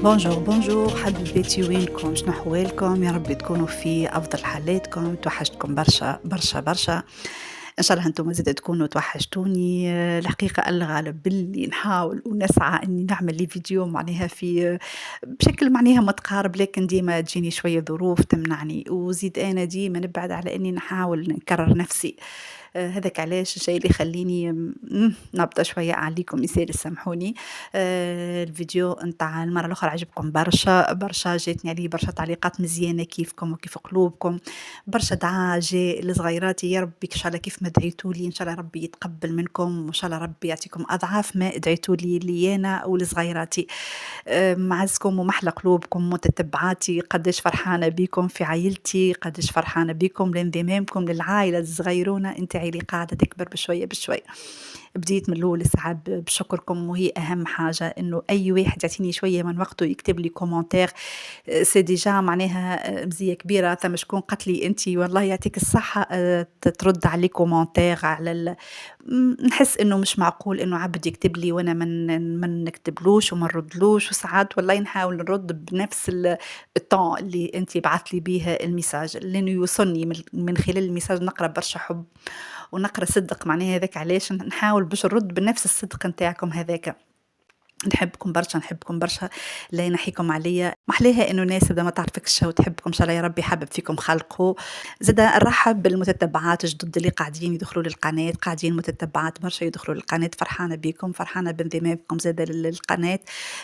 بونجور بونجور حبيباتي وينكم شنو أحوالكم؟ يا رب تكونوا في أفضل حالاتكم. توحشتكم برشا برشا برشا. إن شاء الله أنتم زاد تكونوا توحشتوني. الحقيقة الله غالب باللي نحاول ونسعى إني نعمل لي فيديو معناها في بشكل معناها متقارب، لكن ديما تجيني شوية ظروف تمنعني، وزيد أنا ديما نبعد على إني نحاول نكرر نفسي. هذاك علاش الشيء اللي يخلّيني نابطة شوية عليكم يسال سامحوني. الفيديو نتاع المرة الأخرى عجبكم برشا، برشا جاتني عليه برشا تعليقات مزيانة كيفكم وكيف قلوبكم، برشا دعاء جاء لصغيراتي يا ربي إن شاء الله كيف ما دعيتوا لي إن شاء الله ربي يتقبل منكم، وإن شاء الله ربي يعطيكم أضعاف ما دعيتوا لي أنا ولصغيراتي. معزكم ومحلى قلوبكم متتبعاتي، قداش فرحانة بيكم في عايلتي، قداش فرحانة بيكم لانضمامكم للعائلة الصغيرونة نتاعي اللي قاعدة تكبر بشوية بشوية. بديت من الأول الساعة بشكركم، وهي أهم حاجة إنه أي واحد يعطيني شوية من وقته يكتب لي كومنتير سي ديجا معناها مزية كبيرة. ثم شكون قالت لي أنتِ والله يعطيك الصحة ترد عليه كومنتير على نحس إنه مش معقول إنه عبد يكتب لي وأنا ما نكتبلوش وما نردلوش، وساعات والله نحاول نرد بنفس الton اللي أنتِ بعثتِ لي بيه الميساج، لأنه يوصلني من خلال الميساج نقرا برشا حب ونقرا صدق، معناها هذاك علاش نحاول باش نرد بنفس الصدق نتاعكم هذاك. نحبكم برشا، نحبكم برشا، لا ينحيكم عليَّ، محلاها إنه ناس إذا ما تعرفكش وتحبكم إن شاء الله يا ربي يحبب فيكم خلقه. زادا نرحب بالمتتبعات الجدد اللي قاعدين يدخلوا للقناة، قاعدين متتبعات برشا يدخلوا للقناة، فرحانة بيكم، فرحانة بانضمامكم زادا للقناة.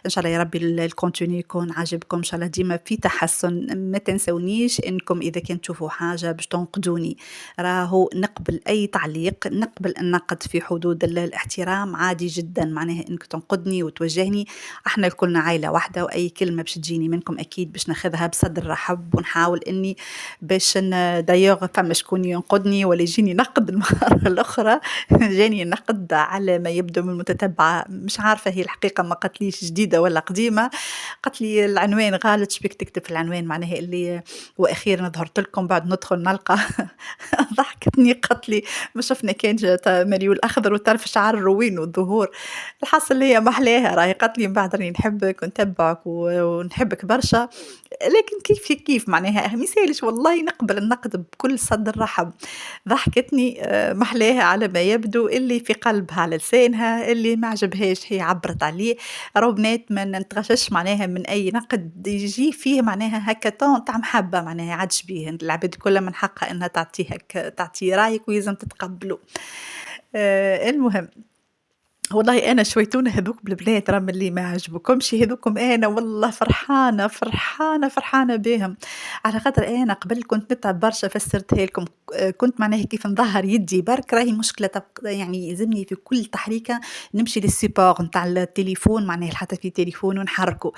إن شاء الله يا ربي الكونتوني يكون عاجبكم، إن شاء الله ديما في تحسن. ما تنسونيش إنكم إذا كان تشوفوا حاجة باش تنقدوني، راهو نقبل أي تعليق، نقبل النقد في حدود الاحترام عادي جدا، معناها إنك تنقدني وتوجهني، احنا كلنا عائلة واحدة، وأي كلمة باش تجيني منكم أكيد باش ناخذها بصدر رحب، ونحاول إني باش دايوغ فما شكون ينقدني ولا يجيني نقد المرة الأخرى جاني نقد على ما يبدو من المتتبعة، مش عارفة هي الحقيقة ما قتليش جديدة ولا قديمة، قالت لي العنوان غلط، شبيك تكتب في العنوان معناها اللي وأخيرا ظهرت لكم بعد ندخل نلقى ضحكتني قالت لي ما شفنا كان جات مريول أخضر وطرف شعر روين والظهور. الحاصل هي محلاها راهي قالت لي من بعد راني نحبك ونتبعك ونحبك برشا، لكن كيف معناها ما يسالش والله نقبل النقد بكل صدر رحب. ضحكتني محلاها على ما يبدو اللي في قلبها على لسانها، اللي ما عجبهاش هي عبرت عليه. راهو بنات ما نتغشش معناها من أي نقد يجي فيه معناها هكا طون تاع محبة، معناها عادش بيه العباد كلها من حقها أنها تعطي رايك ويلزم تتقبله. المهم والله أنا شويتونا هذوك بالبنات راهم اللي ما عجبكمش هذوكم، أنا والله فرحانة فرحانة فرحانة بهم، على خاطر أنا قبل كنت نتعب برشا فسرتها لكم. كنت معناها كيف نظهر يدي برك راهي مشكلة يعني يلزمني في كل تحريكة نمشي للسيبور نتاع التليفون، معناها حتى في تليفون ونحركه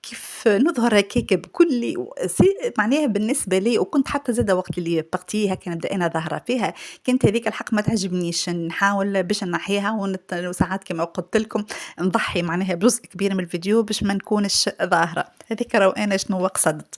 كيف نظهر هكاك بكل معناها بالنسبة لي. وكنت حتى زادة وقت اللي بقتي هكا نبدا أنا ظاهرة فيها، كنت هذيك الحق ما تعجبنيش، نحاول باش نحيها وساعات كما قلت لكم نضحي معناها بجزء كبير من الفيديو باش ما نكونش ظاهرة. هذيك راهو أنا شنو قصدت.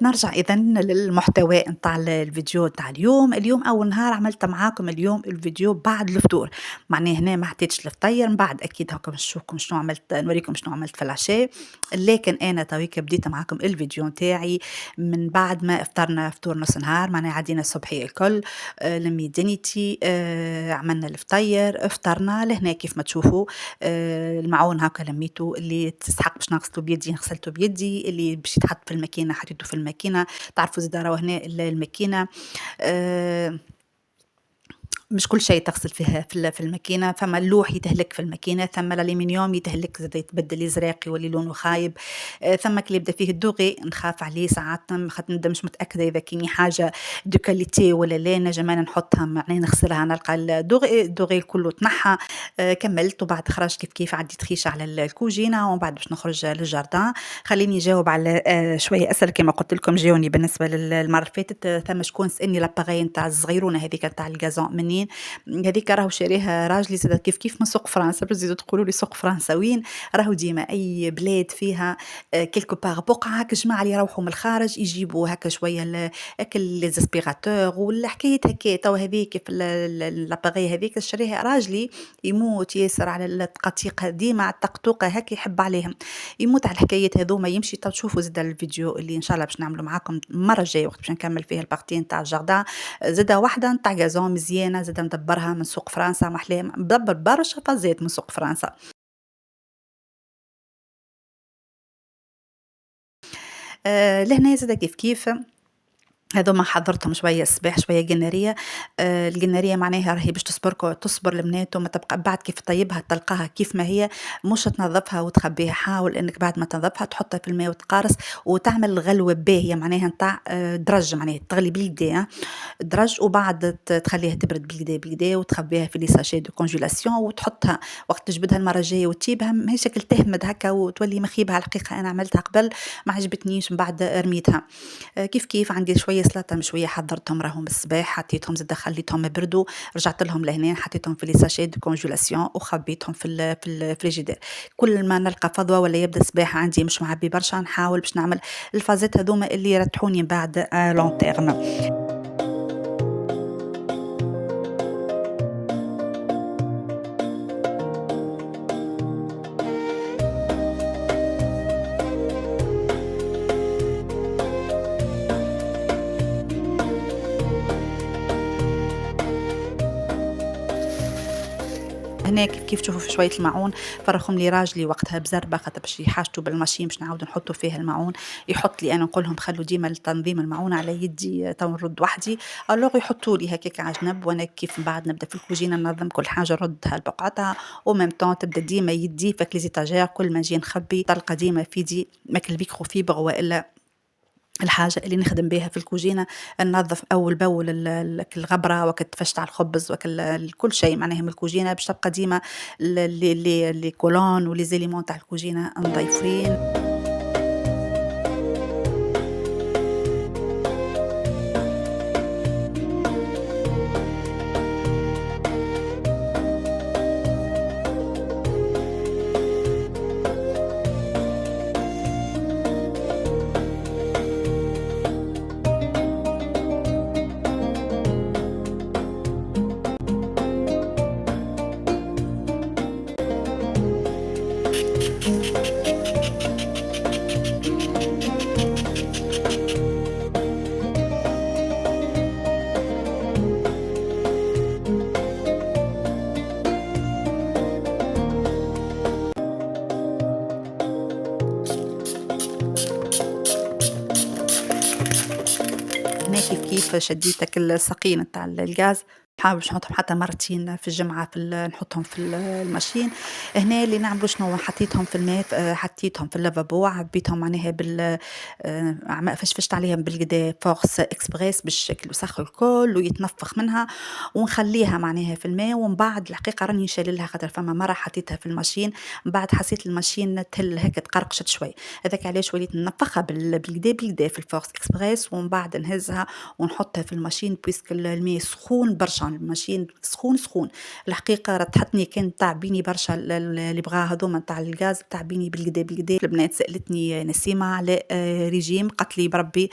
نرجع إذا للمحتوى نتاع الفيديو نتاع اليوم أول نهار عملت معاكم اليوم الفيديو بعد الفطور، معناه هنا ما حطيتش الفطير، من بعد أكيد هاكم نشوفكم شنو عملت، نوريكم شنو عملت في العشاء. لكن أنا تويك بديت معاكم الفيديو نتاعي من بعد ما افطرنا فطور نص نهار، معناه عدينا الصبحية الكل. لمي دنيتي عملنا الفطير افطرنا لهنا كيف ما تشوفوا. المعون هاكا لميته، اللي تستحق باش نغسله بيدي غسلته بيدي، اللي باش يتحط في الماكينة حطيته في الماكينة. تعرفوا زاد راهو هنا الماكينة مش كل شيء تغسل فيها في الماكينة، فما اللوح يتهلك في الماكينة، ثم الألمنيوم يتهلك زاد يتبدل يزرق يولي لونه خايب. ثم اللي يبدا فيه الدوغي نخاف عليه ساعات، خاطر نبدا مش متأكدة إذا كاين حاجة دو كاليتي ولا لا، نجم أنا نحطها معناها نغسلها نلقى الدوغي كله تنحى. كملت وبعد خرج كيف عديت خيشة على الكوجينة، ومن بعد باش نخرج للجاردان. خليني نجاوب على شوية أسئلة كما قلت لكم جاوني بالنسبة للمرة اللي فاتت. ثم شكون سألني لاباغي نتاع الصغيرونة هذيك نتاع الغازون منين وين. هاذيك راهو شاريها راجلي زادا كيف كيف من سوق فرنسا، باش تزيدوا تقولوا لي سوق فرنسا وين. راهو ديما أي بلاد فيها quelque part بقعة هاكا جماعة اللي يروحوا من الخارج يجيبوا هاكا شوية هاكا لي زاسبيراتور والحكايات هكا. توا هاذيك في لاباغي هاذيك شريها راجلي، يموت ياسر على التقاطيق ديما على الطقطوقة هاكا يحب عليهم، يموت على الحكايات هاذوما يمشي. تو تشوفوا زادا الفيديو اللي إن شاء الله باش نعملوا معاكم المرة الجاية وقت باش نكمل فيها البارتي نتاع الجردان. زادا واحدة نتاع غازون مزيانة زادا مدبرها من سوق فرنسا، محلاه مدبر برشا فازات من سوق فرنسا. لهنا زادا كيف كيف هاذوما حضّرتهم شوية الصباح شوية قنارية. القنارية معناها راهي باش تصبر البنات وما تبقى بعد كيف تطيبها تلقاها كيف ما هي، مش تنظّفها وتخبّيها. حاول إنك بعد ما تنظّفها تحطها في الماء وتقارص وتعمل غلوة باهية معناها نتاع درَج معناها تغلي بالقدا. درَج وبعد تخلّيها تبرد بالقدا بالقدا وتخبّيها في لي ساشي دو كونجيلاسيون وتحطها وقت تجبدها المرة الجاية وتجيبها ماهيش هاكل تهمد هاكا وتولي مخيبها. على الحقيقة أنا عملتها قبل ما عجبتنيش من بعد رميتها. كيف كيف عندي شوية سلاطة مشوية حضّرتهم راهم الصباح، حطيتهم زادا خلّيتهم يبردوا، رجعت لهم لهنا حطيتهم في لي ساشي دو كونجيلاسيون وخبيتهم في الفريجيدير. كل ما نلقى فضوى ولا يبدا الصباح عندي مش معبي برشا نحاول باش نعمل الفازات هاذوما اللي يرتحوني من بعد long terme. هنا كيف تشوفوا في شوية الماعون فرغهم لي راجلي وقتها بزربة خاطر باش يحاجتوا بالماشين باش نعاودوا نحطوا فيها الماعون. يحط لي أنا نقول لهم خلوا ديما تنظيم الماعون على يدي تو نرد وحدي. الوغ يحطوا لي هكاك على جنب وانا كيف من بعد نبدا في الكوجينه ننظم كل حاجه نردها لبقعتها. وميم طون تبدا ديما يدي فك لي زيتاجير كل ما نجي نخبي تلقى ديما في يدي ماك البيكرو فيبر والا الحاجة اللي نخدم بها في الكوجينة. ننظف أول بأول الغبرة وقت تفشت على الخبز كل شيء معناها من الكوجينة باش تبقى ديما لي كولون ولي زيليمون تاع الكوجينة نضيفين. هنا كيف كيف شديت الساقين نتاع الغاز. نحاول باش نحطهم حتى مرتين في الجمعة نحطهم في الماشين. هنا اللي نعملو شنوا حطيتهم في الماء حطيتهم في اللافابو عبيتهم معناها فشفشت عليهم بالقدا فورس اكسبريس باش يسخّن الكل ويتنفخ منها ونخليها معناها في الماء. ومن بعد الحقيقة راني نشللها خاطر فما مرة حطيتها في الماشين من بعد حسيت الماشين تهل هكا تقرقشت شوي. هذاك علاش وليت ننفخها بالقدا في الفورس اكسبريس ومن بعد نهزها ونحطها في الماشين بويسك الماء سخون برشا الماشين سخون. الحقيقة رتحتني كان تعبيني برشا اللي بغا هذوما نتاع الغاز تعبيني بالقدا. البنات سألتني نسيمة على ريجيم قالت لي بربي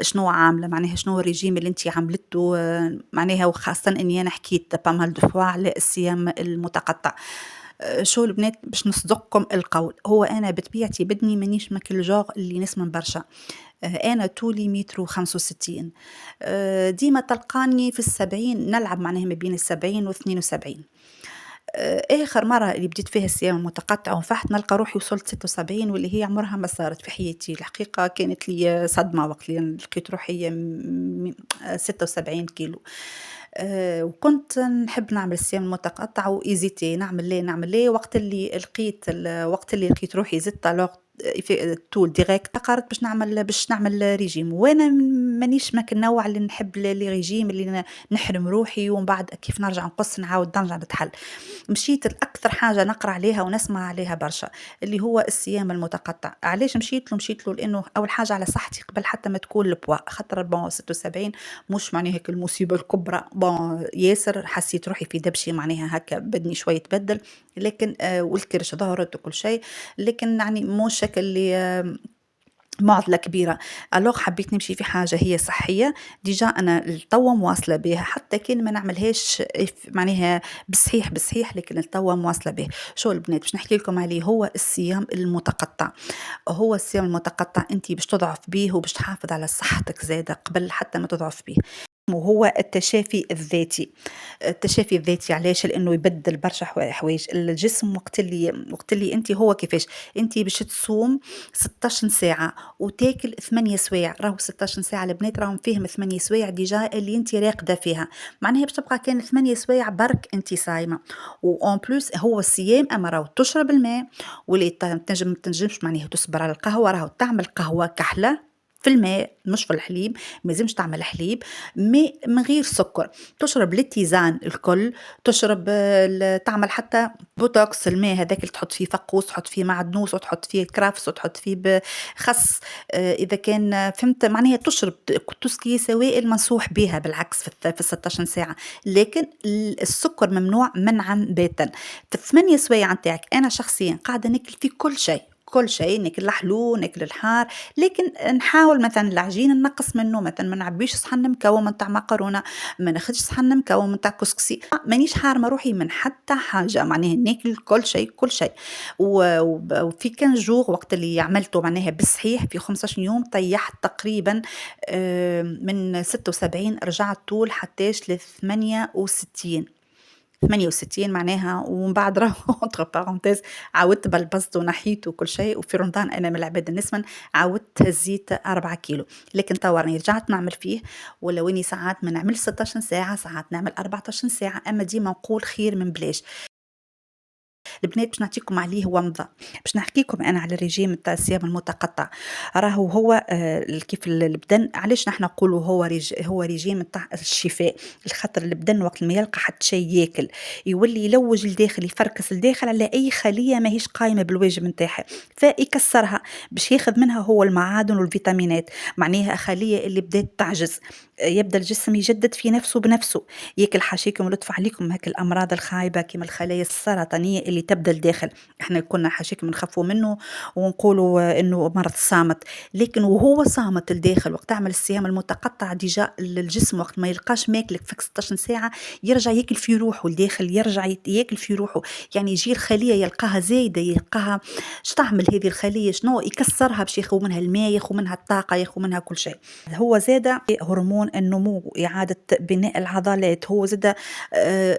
شنو عاملة معناها شنو الريجيم اللي انت عملته معناها وخاصة اني انا حكيت بامال دو فوا على الصيام المتقطع. شو البنات باش نصدقكم القول هو انا بطبيعتي بدني مانيش ماكل جوغ اللي نسمن برشا. أنا طولي 165 متر. ديما تلقاني في 70 نلعب معناها ما بين 70 و72. آخر مرة اللي بديت فيها الصيام المتقطع ونفحت نلقى روحي وصلت 76 واللي هي عمرها ما صارت في حياتي. الحقيقة كانت لي صدمة وقت اللي لقيت روحي 76 كيلو. وكنت نحب نعمل الصيام المتقطع وإيزيتي نعمل ليه وقت اللي لقيت روحي زدت ألوغ طول ديريكت قررت باش نعمل ريجيم، وأنا مانيش ماك النوع اللي نحب لي ريجيم اللي نحرم روحي ومن بعد كيف نرجع نقص نعاود نرجع نتحل. مشيت لأكثر حاجة نقرا عليها ونسمع عليها برشا، اللي هو الصيام المتقطع. علاش مشيت له؟ لأنه أول حاجة على صحتي قبل حتى ما تكون الpoids، خاطر 76 مش معناها هيك المصيبة الكبرى، ياسر حسيت روحي في دبشي معناها هكا بدني شوية تبدل، لكن والكرش ظهرت وكل شيء، لكن يعني مش هاكا اللي معضلة كبيرة. ألوغ حبيت نمشي في حاجة هي صحية، ديجا أنا لتوا مواصلة بيها حتى كان ما نعملهاش معناها بصحيح، لكن لتوا مواصلة بيه. شو البنات باش نحكي لكم عليه هو الصيام المتقطع. هو الصيام المتقطع أنت باش تضعف بيه وباش تحافظ على صحتك زادة قبل حتى ما تضعف بيه. وهو التشافي الذاتي. التشافي الذاتي علاش؟ لأنه يبدل برشا حوايج الجسم وقت اللي أنت هو كيفاش أنت باش تصوم 16 ساعة وتاكل 8 سوايع، راهو 16 ساعة البنات راهم فيهم 8 سوايع ديجا اللي أنت راقدة فيها، معناها باش تبقى كان 8 سوايع برك أنت صايمة، وأون بلوس هو الصيام أما راهو تشرب الماء، واللي تنجمش معناها تصبر على القهوة، راهو تعمل قهوة كحلة في الماء مش في الحليب، ما لازمش تعمل حليب، ماء من غير سكر، تشرب الاتزان الكل، تشرب تعمل حتى بوتوكس، الماء هذاك اللي تحط فيه فقوس، تحط فيه معدنوس، وتحط فيه كرافس، وتحط فيه خس، اذا كان فهمت معناها تشرب تسكي سوائل منصوح بها بالعكس في 16 ساعه، لكن السكر ممنوع منعا باتا. في الثمانية سوايع نتاعك انا شخصيا قاعده ناكل فيه كل شيء ناكل الحلو ناكل الحار، لكن نحاول مثلا العجين نقص منه، مثلا ما نعبيش صحن مكون من تاع مقرونه، ما ناخذش صحن مكون من تاع كسكسي، مانيش حارمه روحي من حتى حاجه، معناها ناكل كل شيء وفي كان جوغ وقت اللي عملته معناها بالصحيح في 15 يوم طيحت تقريبا من 76 رجعت طول حتىش ل 68 معناها، ومن بعد راهو entre parenthèses عاودت بلبزت ونحيت وكل شيء، وفي رمضان أنا من العباد النسمن عاودت هزيت 4 كيلو، لكن توا راني رجعت نعمل فيه، ولو إني ساعات ما نعملش 16 ساعة ساعات نعمل 14 ساعة، أما ديما نقول خير من بلاش. البنات باش نعطيكم عليه هو مضى، باش نحكيكم أنا على الرجيم تاع الصيام المتقطع، راهو هو كيف البدن، علاش نحنا نقولوا هو رجيم تاع الشفاء، لخاطر البدن وقت ما يلقى حتى شيء ياكل يولي يلوج الداخل، يفركس الداخل على أي خلية ماهيش قايمة بالواجب نتاعها، فيكسرها باش ياخذ منها هو المعادن والفيتامينات، معناها خلية اللي بدات تعجز، يبدا الجسم يجدد في نفسه بنفسه، ياكل حاشيكم ولطف عليكم هاك الأمراض الخايبة كما الخلايا السرطانية اللي تبدا الداخل، احنا كنا حاشيكم نخافوا منه ونقولوا انه مرض صامت، لكن وهو صامت الداخل وقت تعمل الصيام المتقطع ديجا الجسم وقت ما يلقاش ماكلك فيك 16 ساعة يرجع ياكل في روحه، الداخل يرجع ياكل في روحه، يعني يجي الخلية يلقاها زايدة، يلقاها اش تعمل هذه الخلية، شنو يكسرها باش ياخذ منها الماء، ياخذ منها الطاقة، ياخذ منها كل شيء. هو زاد هرمون النمو، إعادة بناء العضلات، هو زاد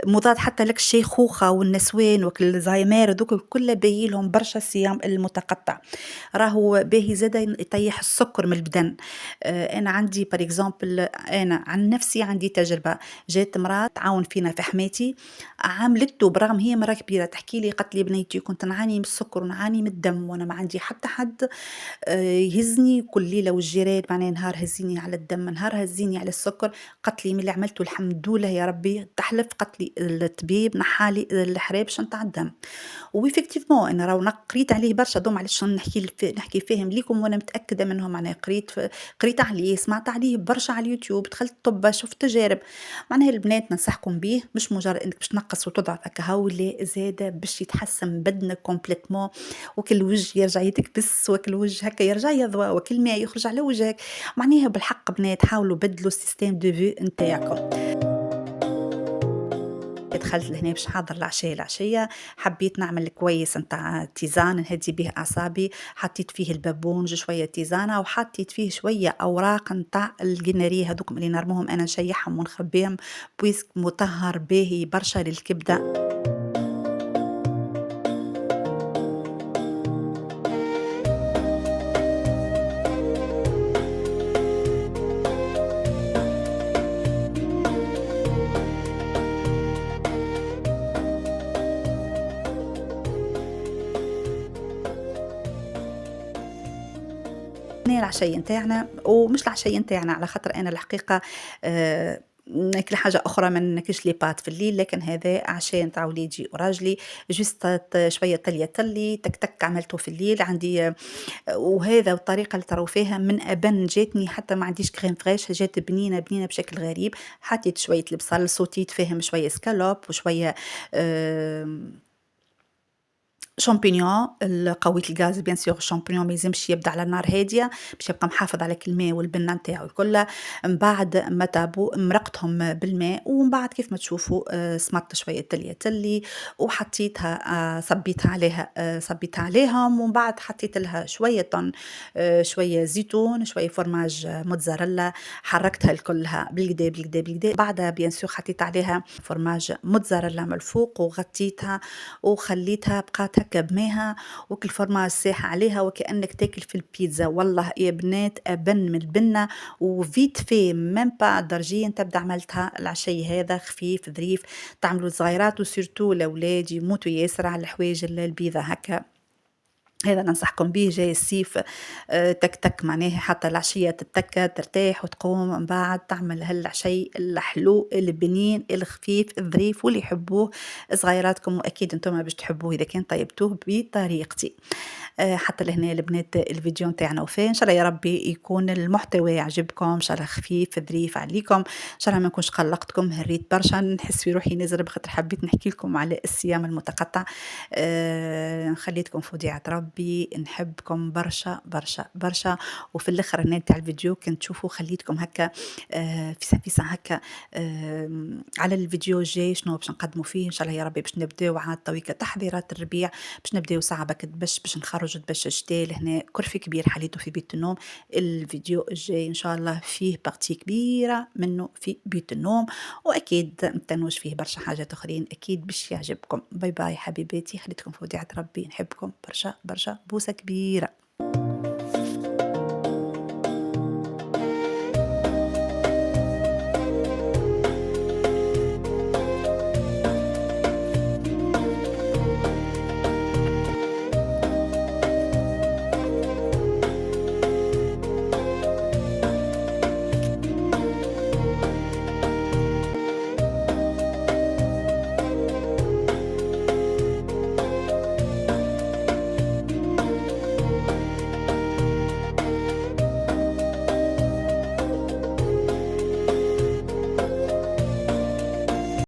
مضاد حتى لك الشيخوخة والنسوان والزهايمر دوك كل باهي برشا الصيام المتقطع، راهو باهي زاد يطيح السكر من البدن. انا عندي بار اكزامبل، انا عن نفسي عندي تجربه، جات امراه تعاون فينا في حماتي عملته برغم هي مراه كبيره، تحكي لي قالت لي بنيتي كنت نعاني من السكر ونعاني من الدم وانا ما عندي حتى حد يهزني كل ليله، والجيران معناها نهار هزيني على الدم نهار هزيني على السكر، قالت لي من اللي عملته الحمد لله يا ربي تحلف، قالت لي الطبيب نحالي الحراب نتاع الدم، وإفكتيفمون أنا راهو قريت عليه برشا، دوم علاش نحكي فيهم ليكم وأنا متأكدة منهم، معناها قريت عليه، سمعت عليه برشا على اليوتيوب، دخلت طب شفت تجارب، معناها البنات ننصحكم بيه، مش مجرد إنك باش تنقص وتضعف هكا هو، لا زاد باش يتحسن بدنك كومبليتمون، وكل وجه يرجع يتكبس، وكل وجه هكا يرجع يضوى، وكل ماء يخرج على وجهك، معناها بالحق بنات حاولوا بدلوا السيستم دو في نتاعكم. دخلت لهنا باش نحضر العشية حبيت نعمل كويس نتاع تيزان نهدي به أعصابي، حطيت فيه البابونج شوية تيزانة، وحطيت فيه شوية أوراق نتاع الجنريه هذوك اللي نرموهم أنا نشيحهم ونخبيهم، بويسك مطهر باهي برشا للكبدة. العشاء نتاعنا، ومش العشاء نتاعنا على خاطر أنا الحقيقة ناكل حاجة أخرى، ما ناكلش لي بات في الليل، لكن هذا عشاء نتاع وليدي وراجلي، جوست شوية طلية تلي تك تك عملته في الليل عندي. وهذا والطريقة اللي تراو فيها من أبن جاتني، حتى ما عنديش كريم فريش، جات بنينة بنينة بشكل غريب. حطيت شوية البصل، صوتيت فيهم شوية سكالوب وشوية شامبينيون قويت الغاز بيان سور. الشامبينيون ما يلزمش يبدا على نار هاديه باش يبقى محافظ على الماء والبنه نتاعو الكل. من بعد ما طابوا مرقتهم بالماء، ومن بعد كيف ما تشوفوا سمطت شويه تليه تلي وحطيتها، صبيتها عليها، صبيتها عليهم، ومن بعد حطيت لها شويه شويه زيتون، شويه فرماج موتزاريلا، حركتها الكلها بالكدا بالكدا بالكدا. بعدها بيان سور حطيت عليها فرماج موتزاريلا من الفوق وغطيتها وخليتها بقات هكا بماها، وكل فرماج ساح عليها وكأنك تاكل في البيتزا. والله يا بنات أبن من البنة، وفيت في ميم با درجين تبدا عملتها العشي هذا خفيف ظريف، تعملوا صغيرات وسيرتو الأولاد يموتوا ياسر على الحوايج البيضة هكا. هذا ننصحكم به جاي الصيف. تك تك معناها حتى العشية تتكى ترتاح وتقوم من بعد تعمل هالعشي الحلو البنين الخفيف الظريف واللي يحبوه صغيراتكم، وأكيد انتم باش تحبوه إذا كان طيبتوه بطريقتي. حتى لهنا البنات الفيديو نتاعنا وفاه، ان شاء الله يا ربي يكون المحتوى يعجبكم، ان شاء الله خفيف ظريف عليكم، ان شاء الله ما نكونش قلقتكم هريت برشا، نحس في روحي نزل بخاطر حبيت نحكي لكم على الصيام المتقطع. خليتكم في وديعة ربي، نحبكم برشا برشا برشا. وفي الاخر هنا تاع الفيديو كنت تشوفوا خليتكم هكا فيسا فيسا هكا على الفيديو الجاي شنو باش نقدموا فيه ان شاء الله يا ربي. باش نبداو عاد تويكا تحضيرات الربيع، باش نبداو ساعة بك باش نخرج باش الشتاء لهنا كرفي كبير حليته في بيت النوم. الفيديو الجاي ان شاء الله فيه بارتي كبيرة منه في بيت النوم، واكيد متنوش فيه برشا حاجات اخرين اكيد باش يعجبكم. باي باي حبيباتي، خليتكم في وديعة ربي، نحبكم برشا برشا، بوسة كبيرة.